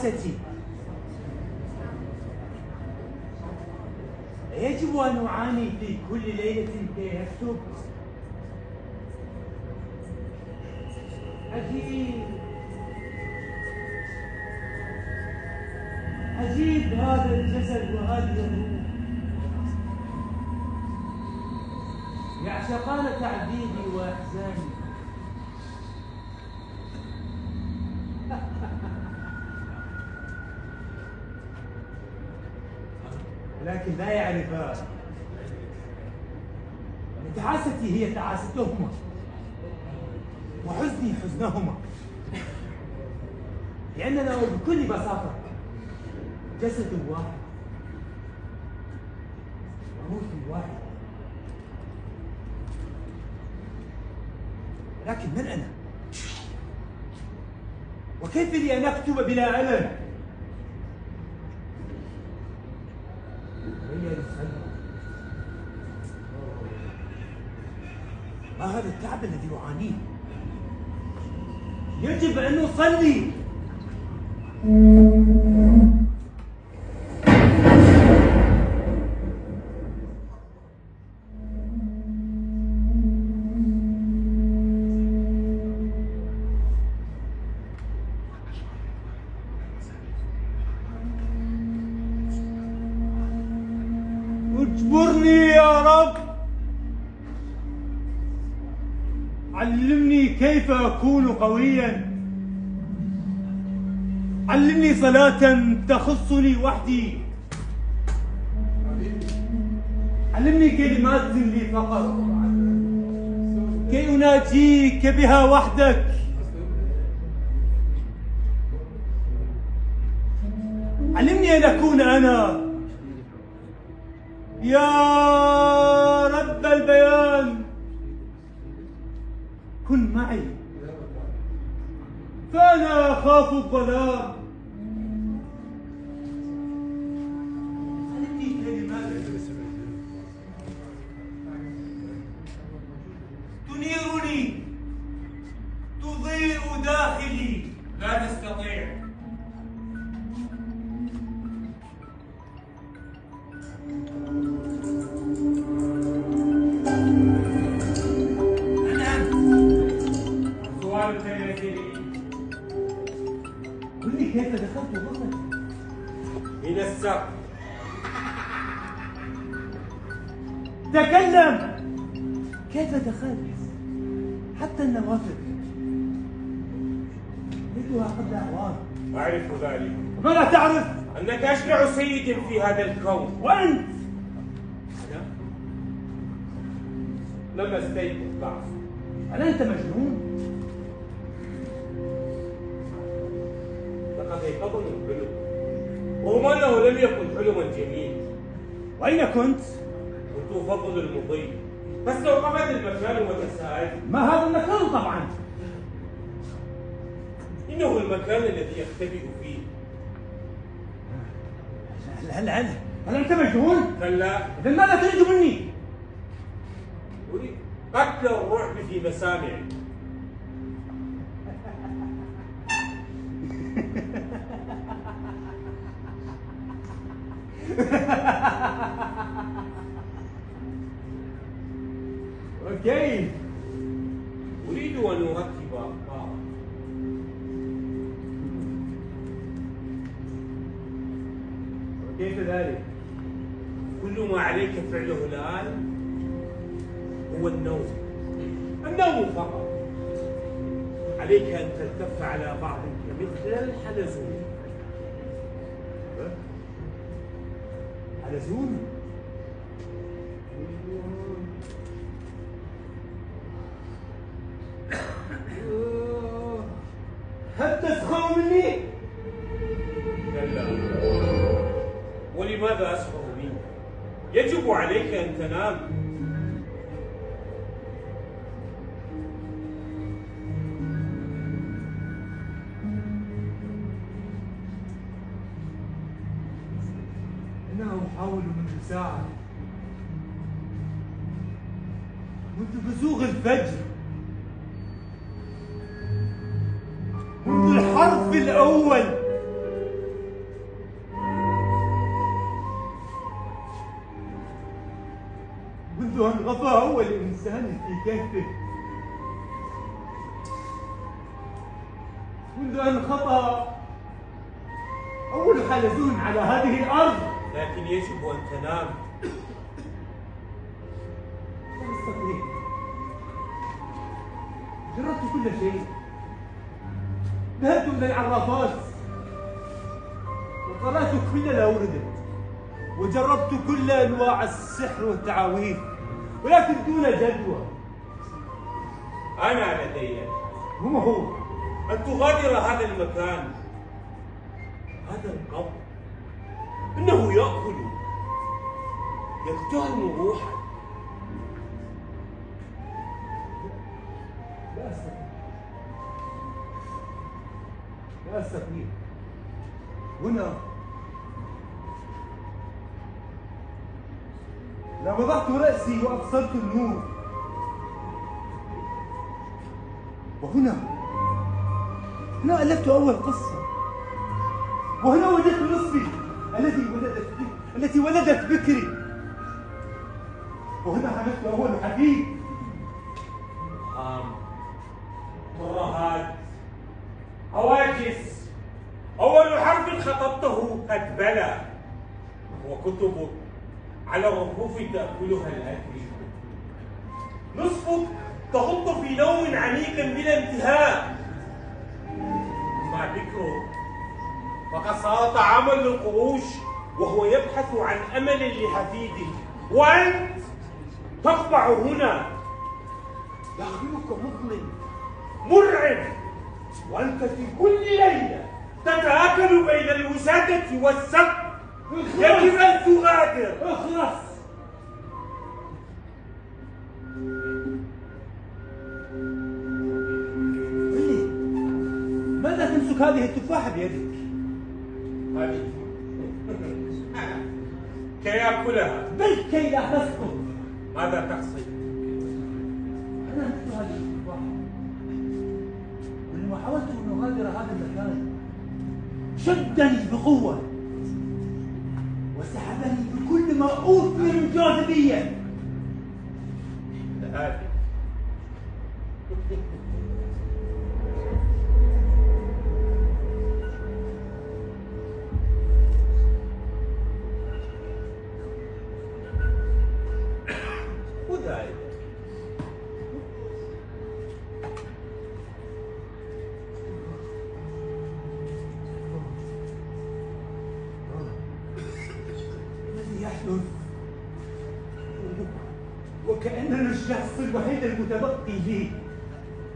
تعاستي. يجب أن أعاني في كل ليلة كي أكتب؟ عجيب هذا الجسد وهذه الروح يعشقان تعذيبي وإحزاني. لكن لا يعرفان أن تعاستي هي تعاستهما وحزني حزنهما، لأننا بكل بساطة جسد واحد وروح واحد. لكن من أنا؟ وكيف لي أن أكتب بلا ألم؟ ما هذا التعب الذي أعانيه؟ يجب أن أصلي. اجبرني يا رب، علمني كيف أكون قويا، علمني صلاة تخصني وحدي، علمني كلمات لي فقط كي أناجيك بها وحدك. علمني أن أكون أنا يا رب البيان. كن معي فأنا أخاف الظلام. علمني كلمات تنيرني تضيء داخلي. لا تستطيع. قل لي كيف دخلت غرفتي؟ من السقف. تكلم. كيف دخلت؟ حتى النوافذ لقيتها قبل أعوام. أعرف ذلك. ماذا تعرف؟ أنك أشجع سيد في هذا الكون. وأنت؟ أنا لم أستيقظ بعد. هل أنت مجنون؟ لقد أيقظني الحلم، رغم أنه لم يكن حلما جميل. وأين كنت؟ كنت أفضل المضي، بس لو قبل المكان وتساءلت. ما هذا المكان طبعا؟ إنه المكان الذي يختبئ فيه. هل أنت مجنون؟ كلا. إذا ماذا تريد مني؟ أريد قتل الرعب في مسامعي. اوكي. أريد أن أرتب أفكارك. وكيف ذلك؟ كل ما عليك فعله الآن هو النوم. النوم فقط. عليك أن تلتف على بعضك مثل الحلزون. حلزون؟ هل تسخر مني؟ كلا. ولماذا أسخر منك؟ يجب عليك أن تنام. أنا أحاول منذ ساعة، منذ بزوغ الفجر، منذ الحرف الأول منذ أن غفى أول إنسان في كهفه، منذ أن خطأ أول حلزون على هذه الأرض. لكن يجب أن تنام. لا أستطيع. جربت كل شيء، ذهبت إلى العرافات وقرأت كل الأوردة وجربت كل أنواع السحر والتعاويذ، ولكن دون جدوى. أنا لدي وما هو؟ أن تغادر هذا المكان. هذا القبر إنه يأكل، يقتحم روحك. لا أستطيع، لا أستطيع. هنا لما وضعت رأسي وأبصرت النور، وهنا ألفت أول قصة، وهنا وجدت نصفي التي ولدت بكري، وهنا حملت أول حبيب. ترهات، هواجس، أول حرف خطبته قد بلى، وكتبك على الرفوف تأكلها الأكل. نصفك تغط في نوم عميق بلا انتهاء. مع بكره فقد صار طعاما للقروش، وهو يبحث عن أمل لحفيده، وأنت تقبع هنا. داخلك مظلم مرعب، وأنت في كل ليلة تتآكل بين الوسادة والسب. يجب أن تغادر. اخلص. قل لي، ماذا تمسك هذه التفاحة بيدك؟ هذه كي يأكلها. بل كي لا تسقط. ماذا تقصد؟ أنا أمسك هذه التفاحة، ولما حاولت أن أغادر هذا المكان شدني بقوة وسحبني بكل ما أوتي من جاذبية. هذه خذ هذه. الذي يحدث وكأننا الشخص الوحيد المتبقي لي.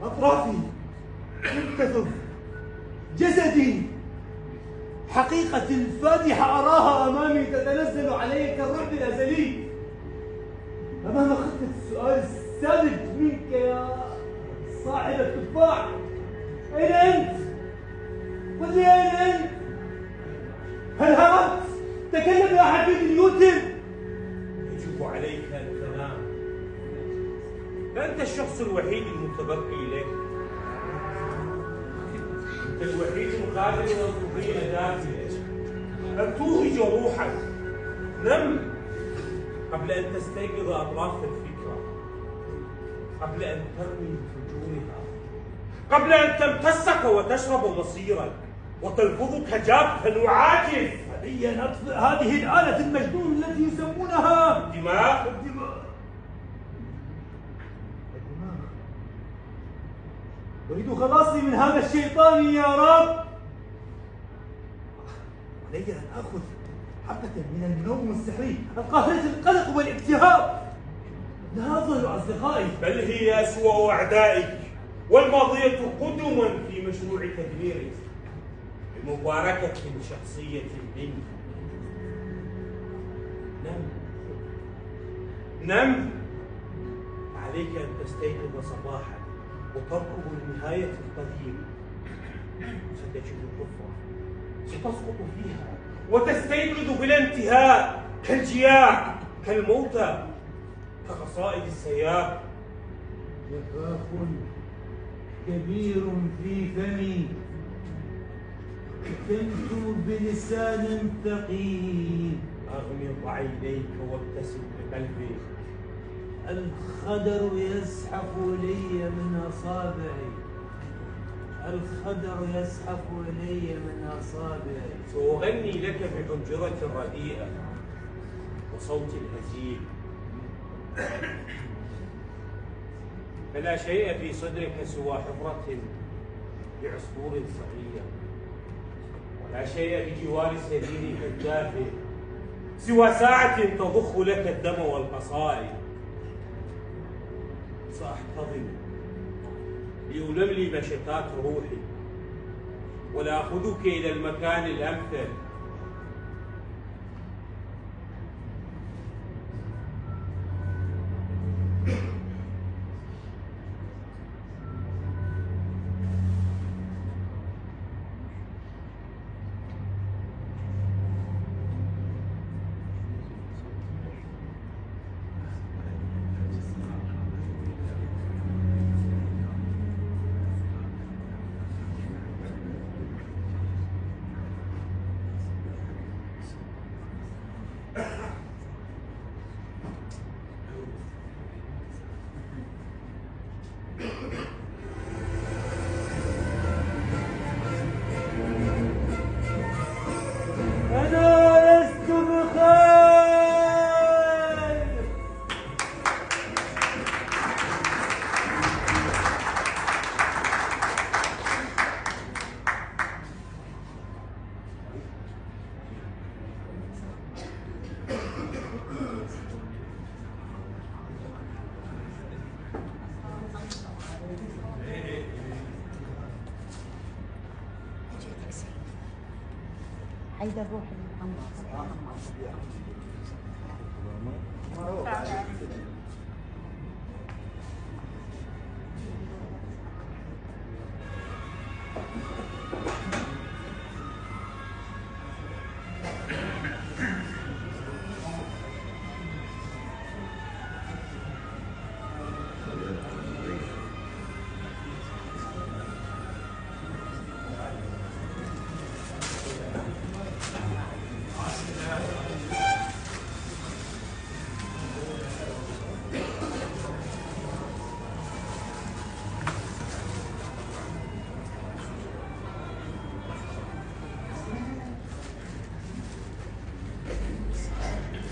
أطرافي تنكثف، جسدي حقيقة الفادحة أراها أمامي تتنزل علي كالرعب الأزلي. أمام خطة السؤال الساذج منك يا صاحب التفاح، أين أنت؟ قل لي أين أنت؟ هل هربت؟ تكلم يا حبيبي نيوتن. يجب عليك أن تنام. أنت الشخص الوحيد المتبقي لك. أنت الوحيد القادر أن تضيء داخلك، أن توهج روحك. نم قبل أن تستيقظ أطراف الفكرة، قبل أن ترمي فجورها، قبل أن تمتصك وتشرب مصيرك وتلفظك جافا وعاجز. علي أن أطفئ هذه الآلة المجنون التي يسمونها الدماغ. أريد خلاصي من هذا الشيطان يا رب. علي أن آخذ حبة من النوم السحري القاهرة القلق والاكتئاب. لا أظن أصدقائي، بل هي أسوأ أعدائك، والماضية قدما في مشروع تدميرك بمباركة شخصية منك. نم. عليك أن تستيقظ صباحا وتركض لنهاية القديم. ستجد الحفرة، ستسقط فيها وتستيقظ بلا انتهاء، كالجياع، كالموتى، كقصائد السياب. جفاف كبير في فمي، كنت بلسان ثقيل. أغمض عينيك وابتسم بقلبك. الخدر يزحف لي من أصابعي، الخدر يزحف لي من أصابعي. سأغني لك بحنجرة رديئة وصوت هزيل، فلا شيء في صدرك سوى حفرة بعصفور صغير، ولا شيء بجوار سريرك الدافئ سوى ساعة تضخ لك الدم والقصائد. سأحتضن لألملم شتات روحي ولآخذك إلى المكان الأمثل. عايزة اروح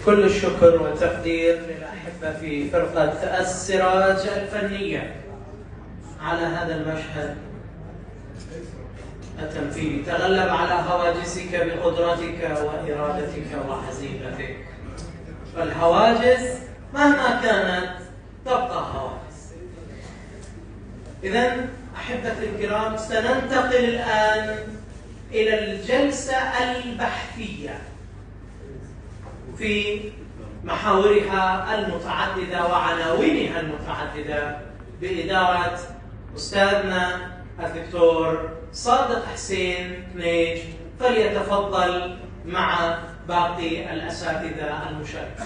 كل الشكر والتقدير للأحبة في فرقة السراج الفنية على هذا المشهد التمثيلي. تغلب على هواجسك بقدرتك وإرادتك وحزيمتك، فالهواجس مهما كانت تبقى هواجس. إذن أحبتي الكرام، سننتقل الآن إلى الجلسة البحثية في محاورها المتعددة وعناوينها المتعددة بإدارة أستاذنا الدكتور صادق حسين كنيج. فليتفضل مع باقي الأساتذة المشاركين.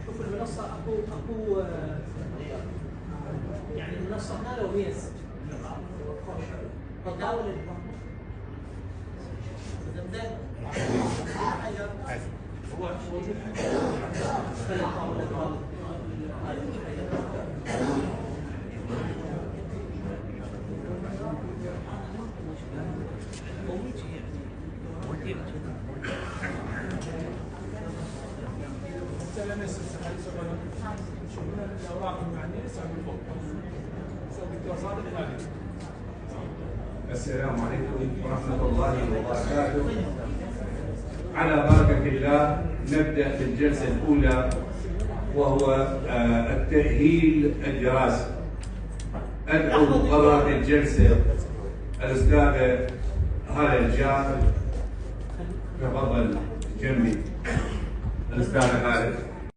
شوف المنصة اكو يعني المنصة هنا لو ميز تداول السلام عليكم ورحمة الله وبركاته. على بركة الله نبدأ في الجلسة الأولى، وهو التأهيل الدراسي. أدعو مقرر الجلسة الأستاذة هالة الجار تفضل جنبي الأستاذ خالد.